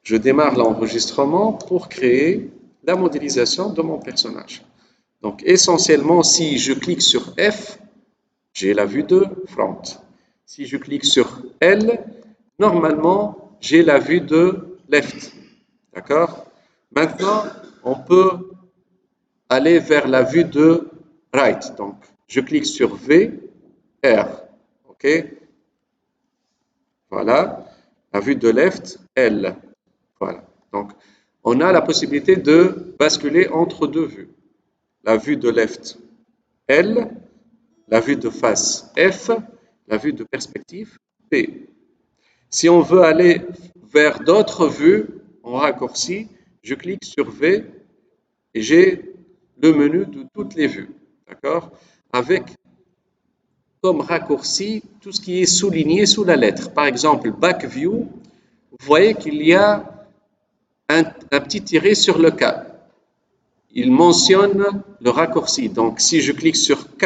Je démarre l'enregistrement pour créer la modélisation de mon personnage. Donc, essentiellement, si je clique sur F, j'ai la vue de front. Si je clique sur L, normalement, j'ai la vue de left. D'accord? Maintenant, on peut aller vers la vue de right. Donc, je clique sur V, R. OK? Voilà. La vue de left, L. Voilà. Donc, on a la possibilité de basculer entre deux vues. La vue de left, L, la vue de face, F, la vue de perspective, P. Si on veut aller vers d'autres vues en raccourci, je clique sur V et j'ai le menu de toutes les vues. D'accord? Avec comme raccourci tout ce qui est souligné sous la lettre. Par exemple, back view, vous voyez qu'il y a un petit tiret sur le K. Il mentionne le raccourci. Donc, si je clique sur K,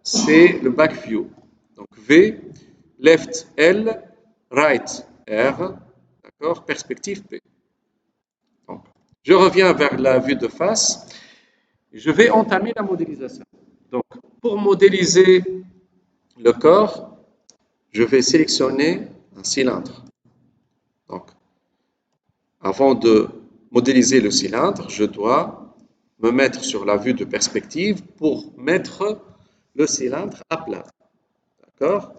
c'est le back view. Donc, V, left L, right R, d'accord, perspective P. Donc, je reviens vers la vue de face. Je vais entamer la modélisation. Donc, pour modéliser le corps, je vais sélectionner un cylindre. Donc, avant de modéliser le cylindre, je dois me mettre sur la vue de perspective pour mettre le cylindre à plat. D'accord?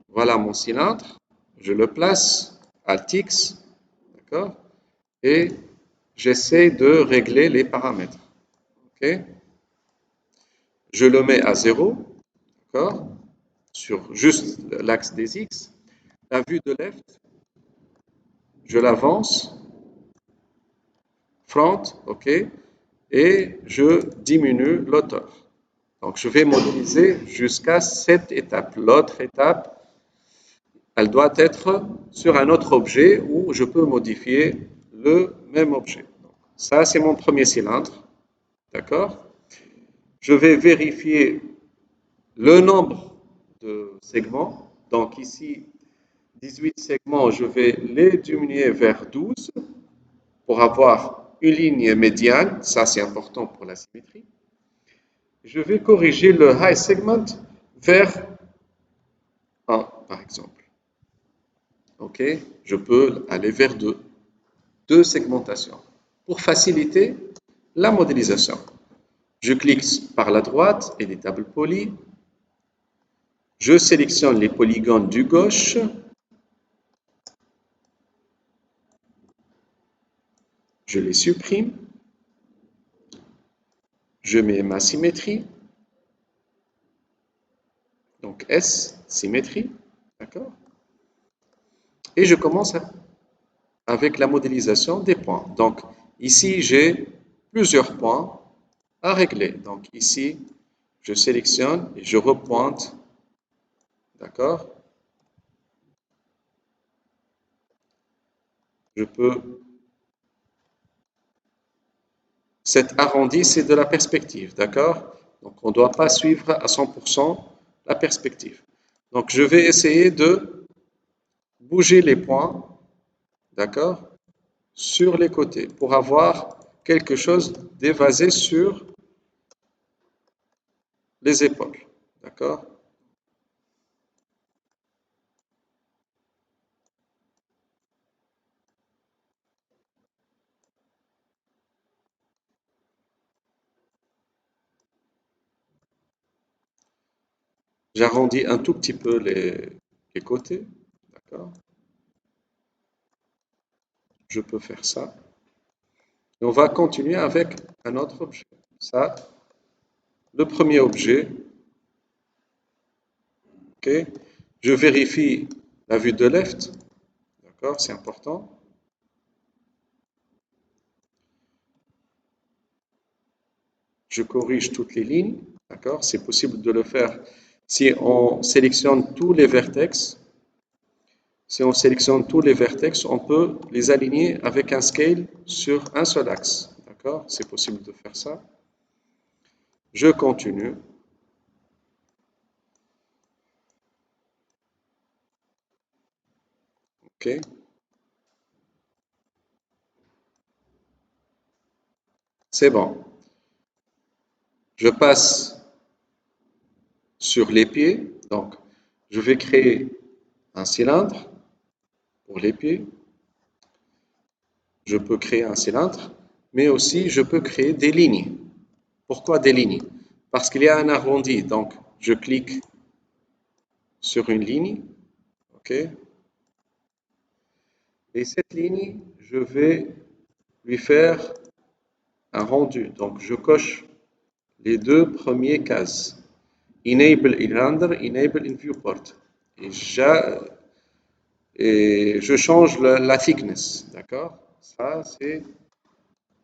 Voilà mon cylindre. Je le place, Alt X, d'accord? Et j'essaie de régler les paramètres. OK? Je le mets à 0, d'accord? Sur juste l'axe des X. La vue de left, je l'avance, front, OK? Et je diminue l'auteur. Donc, je vais modéliser jusqu'à cette étape. L'autre étape, elle doit être sur un autre objet où je peux modifier le même objet. Donc, ça, c'est mon premier cylindre. D'accord? Je vais vérifier le nombre de segments. Donc, ici, 18 segments, je vais les diminuer vers 12 pour avoir une ligne médiane. Ça, c'est important pour la symétrie. Je vais corriger le high segment vers 1, par exemple. OK? Je peux aller vers 2. Deux segmentations. Pour faciliter la modélisation, je clique par la droite, Editable Poly. Je sélectionne les polygones du gauche. Je les supprime. Je mets ma symétrie. Donc S, symétrie. D'accord? Et je commence avec la modélisation des points. Donc ici, j'ai plusieurs points à régler. Donc ici, je sélectionne et je repointe. D'accord? Je peux. Cet arrondi, c'est de la perspective. D'accord? Donc on ne doit pas suivre à 100% la perspective. Donc je vais essayer de bouger les points. D'accord? Sur les côtés pour avoir quelque chose d'évasé sur les épaules. D'accord? J'arrondis un tout petit peu les côtés. D'accord? Je peux faire ça. Et on va continuer avec un autre objet. Ça, le premier objet. OK? Je vérifie la vue de left. D'accord? C'est important. Je corrige toutes les lignes. D'accord? C'est possible de le faire si on sélectionne tous les vertex. Si on sélectionne tous les vertex, on peut les aligner avec un scale sur un seul axe. D'accord? C'est possible de faire ça. Je continue. OK. C'est bon. Je passe sur les pieds. Donc, je vais créer un cylindre pour les pieds. Je peux créer un cylindre, mais aussi je peux créer des lignes. Pourquoi des lignes? Parce qu'il y a un arrondi. Donc, je clique sur une ligne. OK? Et cette ligne, je vais lui faire un rendu. Donc, je coche les deux premières cases. Enable in render, enable in viewport. Et, je change la thickness. D'accord? Ça, c'est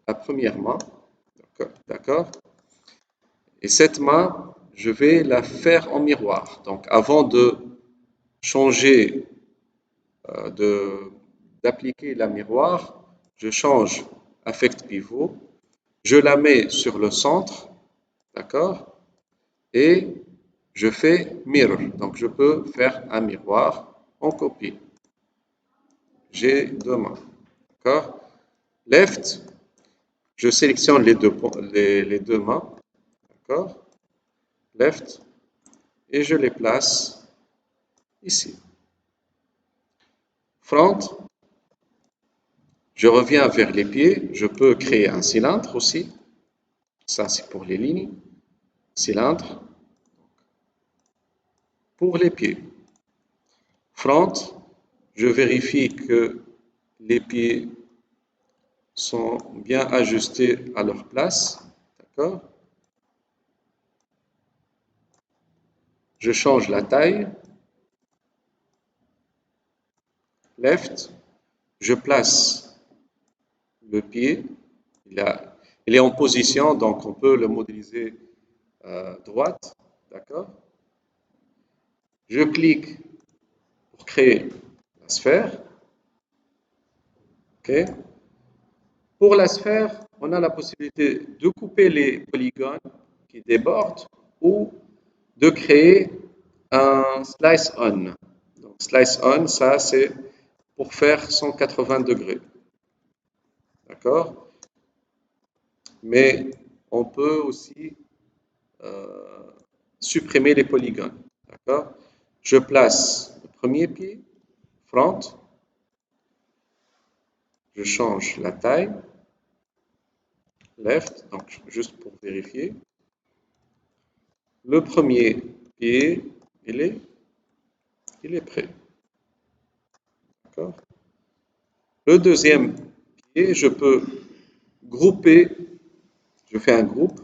la première main. D'accord? Et cette main, je vais la faire en miroir. Donc, avant de changer, d'appliquer la miroir, je change affect pivot, je la mets sur le centre, d'accord? Et je fais mirror. Donc, je peux faire un miroir en copie. J'ai deux mains, d'accord? Left, je sélectionne les deux mains, d'accord? Left, et je les place ici. Front, je reviens vers les pieds, je peux créer un cylindre aussi. Ça, c'est pour les lignes. Cylindre pour les pieds. Front, je vérifie que les pieds sont bien ajustés à leur place. D'accord? Je change la taille. Left, je place le pied. Il est en position, donc on peut le modéliser droite. D'accord? Je clique pour créer la sphère. OK? Pour la sphère, on a la possibilité de couper les polygones qui débordent ou de créer un slice on. Donc, slice on, ça c'est pour faire 180 degrés. D'accord? Mais on peut aussi supprimer les polygones. D'accord? Je place le premier pied, front, je change la taille, left, donc juste pour vérifier. Le premier pied, il est prêt. D'accord? Le deuxième pied, je peux grouper, je fais un groupe,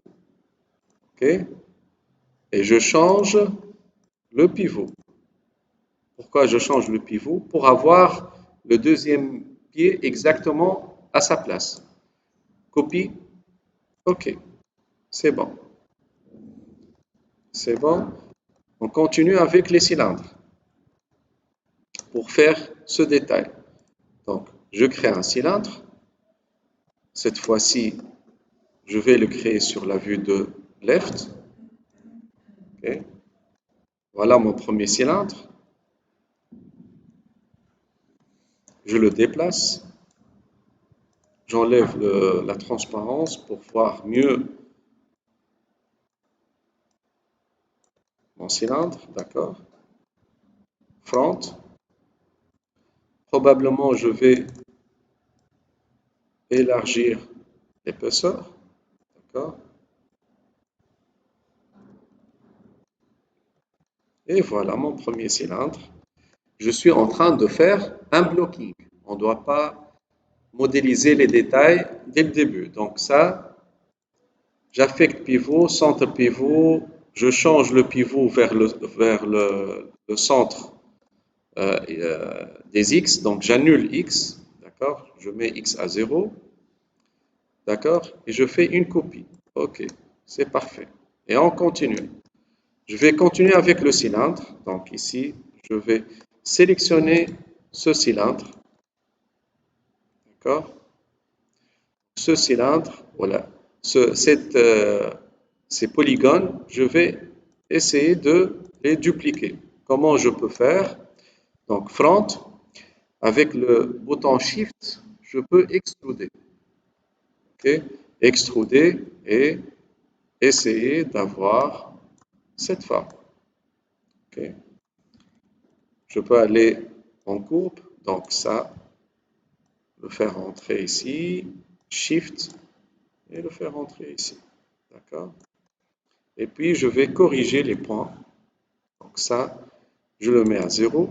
ok? Et je change le pivot. Pourquoi je change le pivot? Pour avoir le deuxième pied exactement à sa place. Copie, ok, c'est bon. C'est bon. On continue avec les cylindres pour faire ce détail. Donc, je crée un cylindre. Cette fois-ci, je vais le créer sur la vue de left. Okay. Voilà mon premier cylindre. Je le déplace. J'enlève la transparence pour voir mieux mon cylindre. D'accord. Front. Probablement, je vais élargir l'épaisseur. D'accord. Et voilà mon premier cylindre. Je suis en train de faire un blocking. On ne doit pas modéliser les détails dès le début. Donc ça, j'affecte pivot, centre pivot, je change le pivot vers le centre des X, donc j'annule X, d'accord? Je mets X à 0, d'accord? Et je fais une copie. OK, c'est parfait. Et on continue. Je vais continuer avec le cylindre. Donc ici, je vais sélectionner ce cylindre, d'accord? Ce cylindre, voilà, ces polygones, je vais essayer de les dupliquer. Comment je peux faire? Donc, front, avec le bouton Shift, je peux extruder. Okay? extruder et essayer d'avoir cette forme. Okay. Je peux aller en courbe, donc ça, le faire rentrer ici, Shift, et le faire rentrer ici. D'accord? Et puis, je vais corriger les points. Donc ça, je le mets à 0.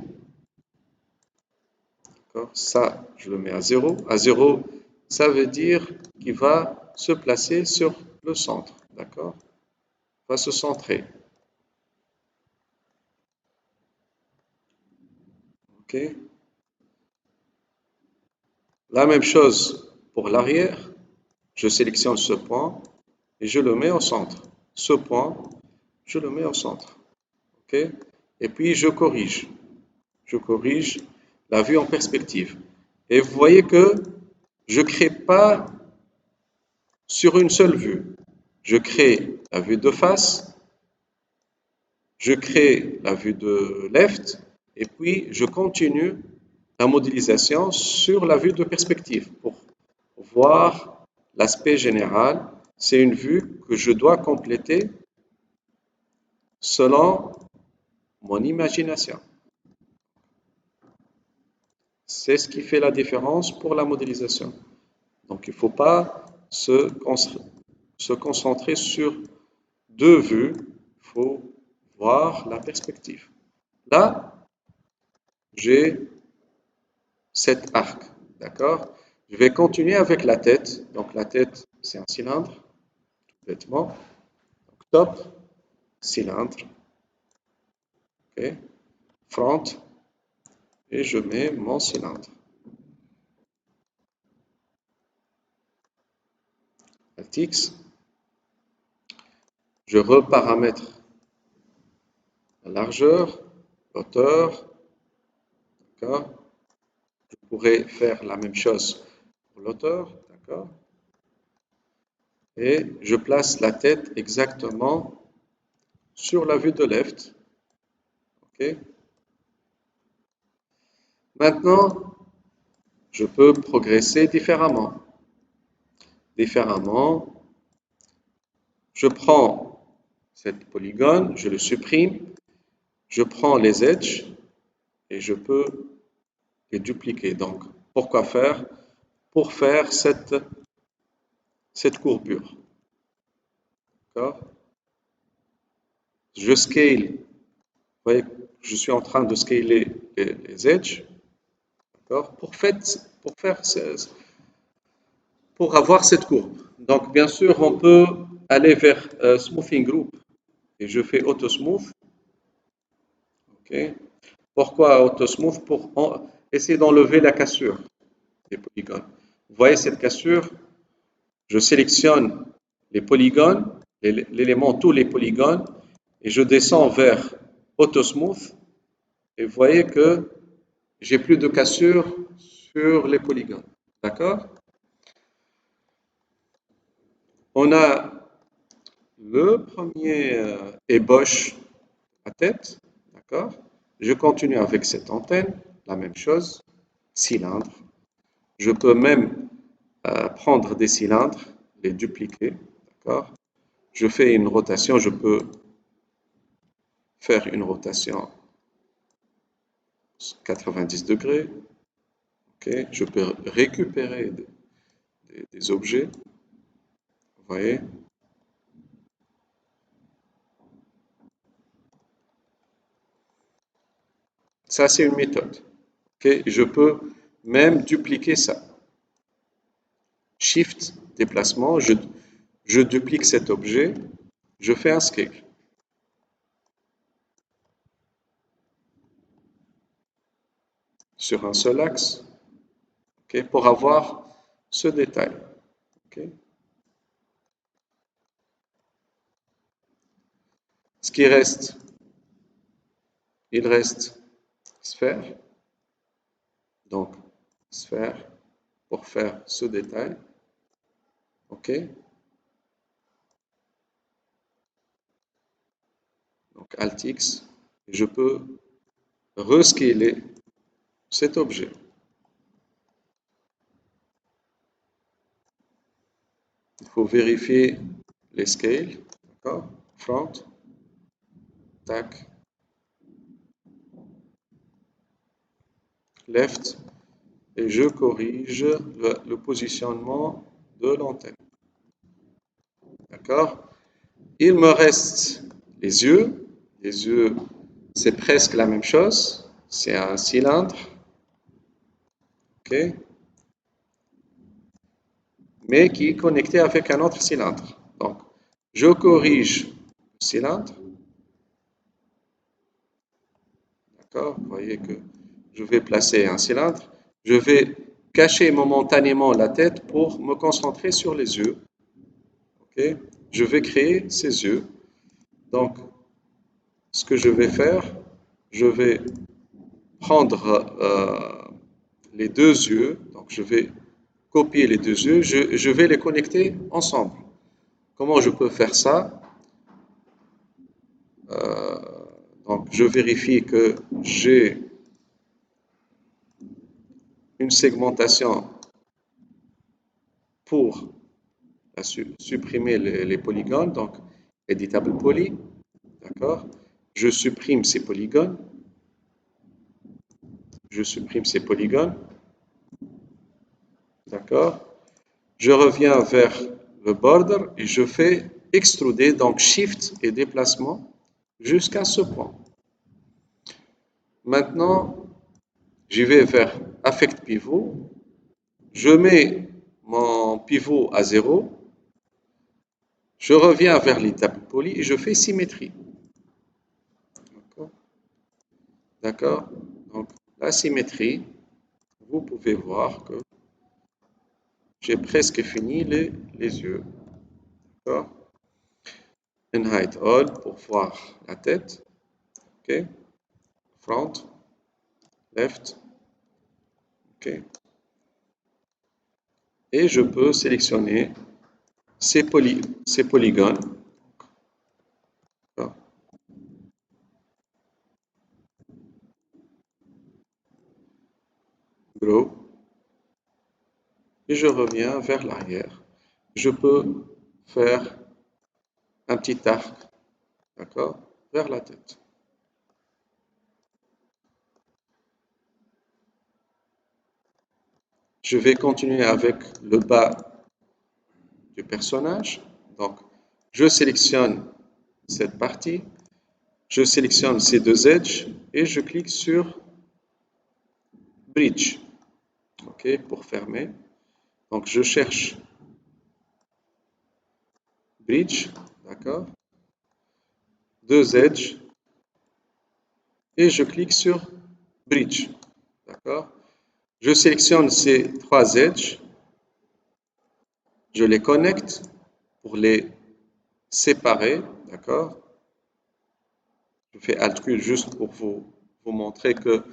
D'accord? Ça, je le mets à 0. À 0, ça veut dire qu'il va se placer sur le centre. D'accord? Il va se centrer. OK? La même chose pour l'arrière. Je sélectionne ce point et je le mets au centre. Ce point, je le mets au centre. OK? Et puis, je corrige. Je corrige la vue en perspective. Et vous voyez que je ne crée pas sur une seule vue. Je crée la vue de face, je crée la vue de left, et puis je continue la modélisation sur la vue de perspective pour voir l'aspect général. C'est une vue que je dois compléter selon mon imagination. C'est ce qui fait la différence pour la modélisation. Donc il ne faut pas se concentrer sur deux vues, il faut voir la perspective. Là, j'ai cet arc, d'accord? Je vais continuer avec la tête. Donc la tête, c'est un cylindre, tout bêtement. Donc, top, cylindre, ok? Front, et je mets mon cylindre. Alt X, je reparamètre la largeur, l'auteur, d'accord? Je pourrais faire la même chose pour l'auteur, d'accord? Et je place la tête exactement sur la vue de left. Ok. Maintenant, je peux progresser différemment. Je prends cette polygone, je le supprime, je prends les edges et je peux les dupliquer. Donc, pourquoi faire? Pour faire cette courbure. D'accord? Je scale. Vous voyez, je suis en train de scaler les edges. D'accord? Pour avoir cette courbe. Donc, bien sûr, on peut aller vers Smoothing Group. Et je fais Auto Smooth. Okay. Pourquoi Auto Smooth? Pour essayer d'enlever la cassure des polygones. Vous voyez cette cassure? Je sélectionne les polygones, l'élément, tous les polygones, et je descends vers Auto Smooth. Et vous voyez que j'ai plus de cassure sur les polygones. D'accord? On a le premier ébauche à tête, d'accord? Je continue avec cette antenne, la même chose, cylindre. Je peux même prendre des cylindres, les dupliquer, d'accord? Je fais une rotation, je peux faire une rotation 90 degrés, ok? Je peux récupérer des objets, vous voyez? Ça, c'est une méthode. Okay? Je peux même dupliquer ça. Shift, déplacement, je duplique cet objet, je fais un scale. Sur un seul axe, okay? Pour avoir ce détail. Okay? Ce qui reste, il reste sphère. Donc, sphère pour faire ce détail. OK? Donc, Alt X. Je peux rescaler cet objet. Il faut vérifier les scales. D'accord? Front. Tac. Left. Et je corrige le positionnement de l'antenne. D'accord? Il me reste les yeux. Les yeux, c'est presque la même chose. C'est un cylindre. OK? Mais qui est connecté avec un autre cylindre. Donc, je corrige le cylindre. D'accord? Vous voyez que je vais placer un cylindre. Je vais cacher momentanément la tête pour me concentrer sur les yeux. OK? Je vais créer ces yeux. Donc, ce que je vais faire, je vais prendre les deux yeux. Donc, je vais copier les deux yeux. Je vais les connecter ensemble. Comment je peux faire ça? Donc, je vérifie que j'ai une segmentation pour supprimer les polygones. Donc, editable poly. D'accord? Je supprime ces polygones. Je supprime ces polygones. D'accord? Je reviens vers le border et je fais extruder, donc shift et déplacement jusqu'à ce point. Maintenant, j'y vais vers affect pivot. Je mets mon pivot à 0. Je reviens vers l'étape poly et je fais symétrie. D'accord? Donc, la symétrie, vous pouvez voir que j'ai presque fini les yeux. D'accord? Hide all pour voir la tête. OK? Front, left. OK? Et je peux sélectionner ces polygones. D'accord? Grow. Et je reviens vers l'arrière. Je peux faire un petit arc, d'accord, vers la tête. Je vais continuer avec le bas du personnage. Donc, je sélectionne cette partie, je sélectionne ces deux edges et je clique sur Bridge. OK, pour fermer. Donc, je cherche Bridge, d'accord, deux edges et je clique sur Bridge, d'accord. Je sélectionne ces trois edges, je les connecte pour les séparer, d'accord. Je fais Alt-Q juste pour vous montrer que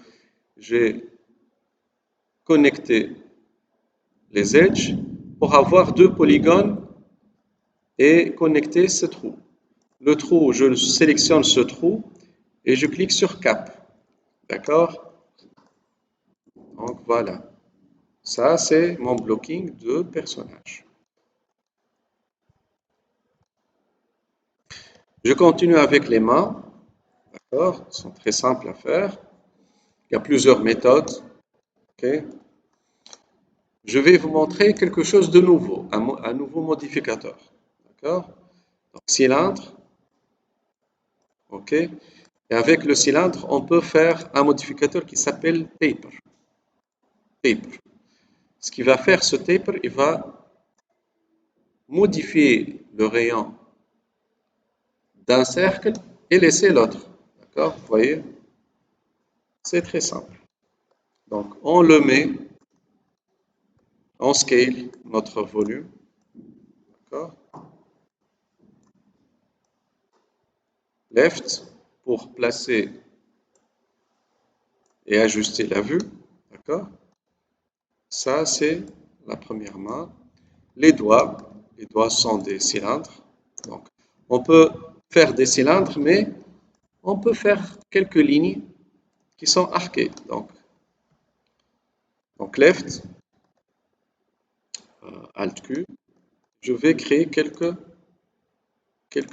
j'ai connecté les edges pour avoir deux polygones et connecter ce trou. Le trou, je sélectionne ce trou et je clique sur Cap. D'accord? Donc voilà. Ça, c'est mon blocking de personnage. Je continue avec les mains. D'accord? Ils sont très simples à faire. Il y a plusieurs méthodes. OK? Je vais vous montrer quelque chose de nouveau, un nouveau modificateur. D'accord? Donc, cylindre. OK? Et avec le cylindre, on peut faire un modificateur qui s'appelle taper. Taper. Ce qui va faire ce taper, il va modifier le rayon d'un cercle et laisser l'autre. D'accord? Vous voyez? C'est très simple. Donc, on le met, on scale notre volume. D'accord? Left pour placer et ajuster la vue. D'accord? Ça, c'est la première main. Les doigts sont des cylindres. Donc, on peut faire des cylindres, mais on peut faire quelques lignes qui sont arquées. Donc left, Alt Q, je vais créer quelques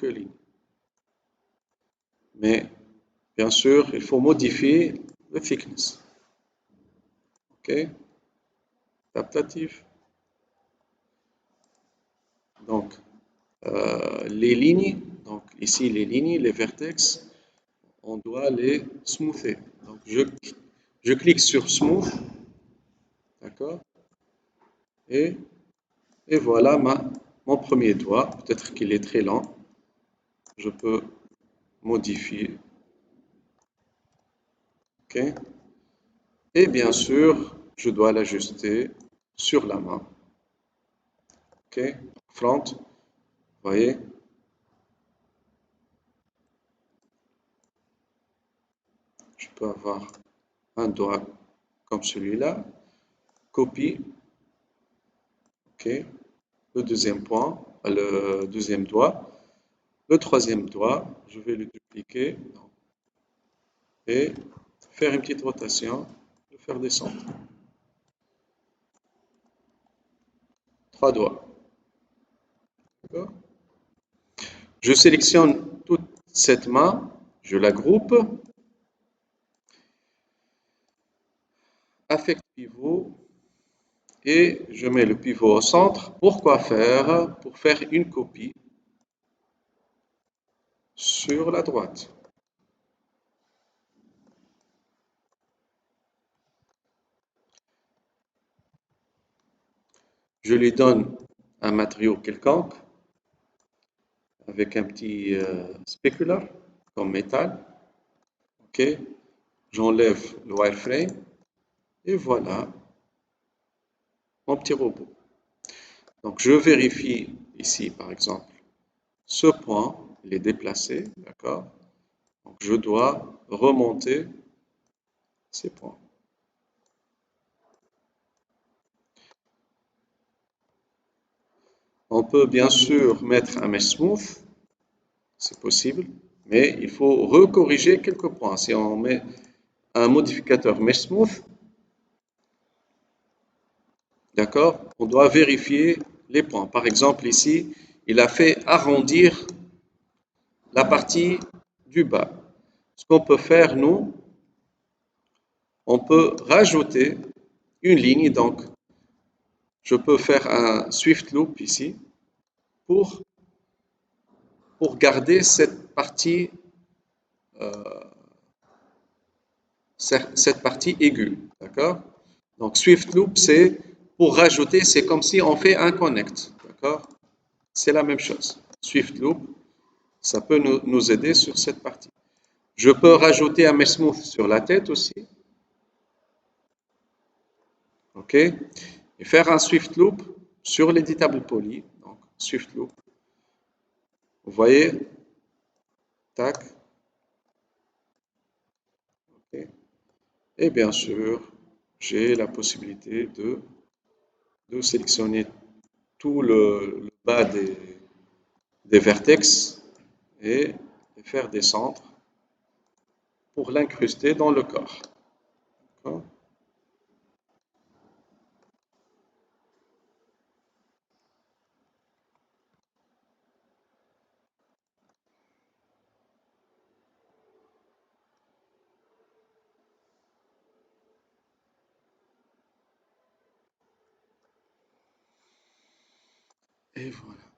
lignes. Mais bien sûr, il faut modifier le thickness. OK? Adaptatif. Donc, les lignes, donc ici les lignes, les vertex, on doit les smoother. Donc, je clique sur Smooth, d'accord? Et, et voilà mon premier doigt. Peut-être qu'il est très lent. Je peux modifier. OK? Et bien sûr, je dois l'ajuster sur la main. OK? Front, vous voyez? Je peux avoir un doigt comme celui-là. Copie. OK? Le deuxième point, le deuxième doigt. Le troisième doigt, je vais le dupliquer et faire une petite rotation, le faire descendre. Trois doigts. D'accord? Je sélectionne toute cette main, je la groupe. Affect pivot et je mets le pivot au centre. Pourquoi faire? Pour faire une copie sur la droite. Je lui donne un matériau quelconque avec un petit specular comme métal. OK, j'enlève le wireframe et voilà mon petit robot. Donc je vérifie ici par exemple ce point, il est déplacé, d'accord? Donc je dois remonter ces points. On peut bien sûr mettre un mesh smooth, c'est possible, mais il faut recorriger quelques points. Si on met un modificateur mesh smooth, d'accord, on doit vérifier les points. Par exemple, ici, il a fait arrondir la partie du bas. Ce qu'on peut faire, nous, on peut rajouter une ligne. Donc, je peux faire un Swift Loop ici pour, pour garder cette partie aiguë. D'accord? Donc, Swift Loop, c'est pour rajouter, c'est comme si on fait un connect. D'accord? C'est la même chose. Swift Loop, ça peut nous aider sur cette partie. Je peux rajouter un mesh smooth sur la tête aussi. OK? Et faire un Swift Loop sur l'éditable poly. Donc, Swift Loop. Vous voyez? Tac. OK. Et bien sûr, j'ai la possibilité de sélectionner tout le bas des vertex et faire descendre pour l'incruster dans le corps. D'accord? Et voilà.